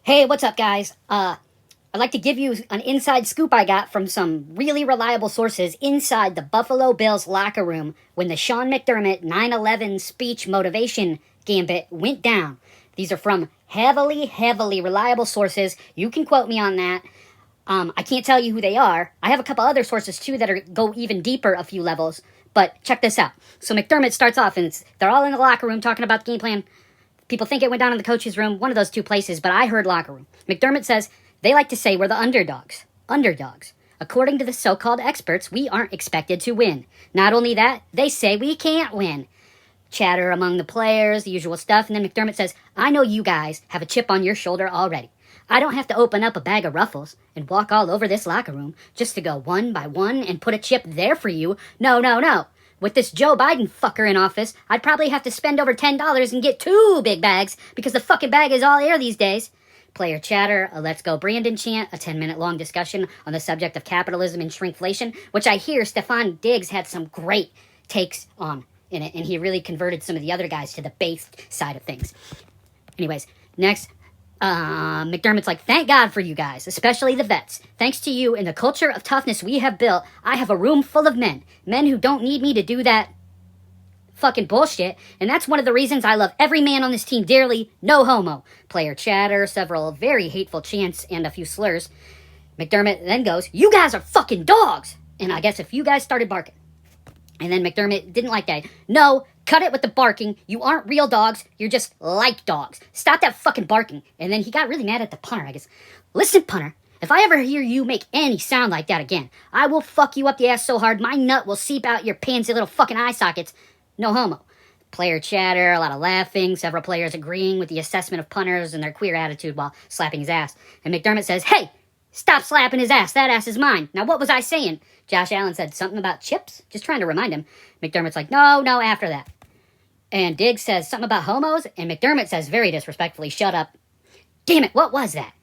Hey, what's up, guys? I'd like to give you an inside scoop I got from some really reliable sources inside the Buffalo Bills locker room when the Sean McDermott 9/11 speech motivation gambit went down. These are from heavily reliable sources. You can quote me on that. I can't tell you who they are. I have a couple other sources, too, that go even deeper a few levels. But check this out. So McDermott starts off, and they're all in the locker room talking about the game plan. People think it went down in the coach's room, one of those two places, but I heard locker room. McDermott says, they like to say we're the underdogs. Underdogs. According to the so-called experts, we aren't expected to win. Not only that, they say we can't win. Chatter among the players, the usual stuff, and then McDermott says, I know you guys have a chip on your shoulder already. I don't have to open up a bag of Ruffles and walk all over this locker room just to go one by one and put a chip there for you. No. With this Joe Biden fucker in office, I'd probably have to spend over $10 and get 2 big bags because the fucking bag is all air these days. Player chatter, a Let's Go Brandon chant, a 10-minute long discussion on the subject of capitalism and shrinkflation, which I hear Stefan Diggs had some great takes on in it, and he really converted some of the other guys to the base side of things. Anyways, next, McDermott's like, thank God for you guys, especially the vets. Thanks to you and the culture of toughness we have built, I have a room full of men who don't need me to do that fucking bullshit, and that's one of the reasons I love every man on this team dearly, no homo. Player chatter, several very hateful chants, and a few slurs. McDermott then goes, you guys are fucking dogs! And I guess if you guys started barking. And then McDermott didn't like that. No, cut it with the barking. You aren't real dogs. You're just like dogs. Stop that fucking barking. And then he got really mad at the punter, I guess. Listen, punter, if I ever hear you make any sound like that again, I will fuck you up the ass so hard my nut will seep out your pansy little fucking eye sockets. No homo. Player chatter, a lot of laughing, several players agreeing with the assessment of punters and their queer attitude while slapping his ass. And McDermott says, hey, stop slapping his ass. That ass is mine. Now, what was I saying? Josh Allen said something about chips. Just trying to remind him. McDermott's like, no, after that. And Diggs says something about homos. And McDermott says very disrespectfully, shut up. Damn it, what was that?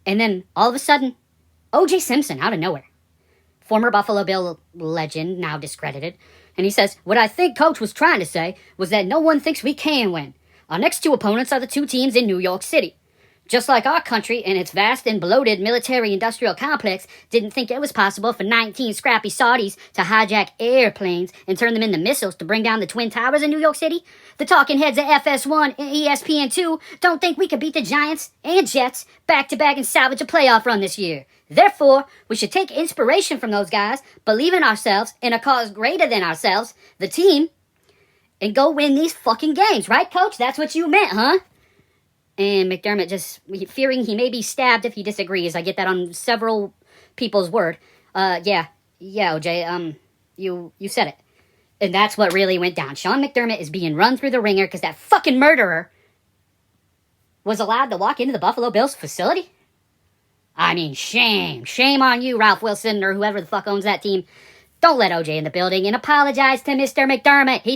And then, all of a sudden, O.J. Simpson out of nowhere. Former Buffalo Bill legend, now discredited. And he says, what I think Coach was trying to say was that no one thinks we can win. Our next 2 opponents are the 2 teams in New York City. Just like our country and its vast and bloated military-industrial complex didn't think it was possible for 19 scrappy Saudis to hijack airplanes and turn them into missiles to bring down the Twin Towers in New York City, the talking heads at FS1 and ESPNU don't think we could beat the Giants and Jets back-to-back and salvage a playoff run this year. Therefore, we should take inspiration from those guys, believe in ourselves and a cause greater than ourselves, the team, and go win these fucking games. Right, Coach? That's what you meant, huh? And McDermott just, fearing he may be stabbed if he disagrees. I get that on several people's word. Yeah, OJ, you said it. And that's what really went down. Sean McDermott is being run through the ringer because that fucking murderer was allowed to walk into the Buffalo Bills facility? I mean, shame. Shame on you, Ralph Wilson, or whoever the fuck owns that team. Don't let OJ in the building and apologize to Mr. McDermott.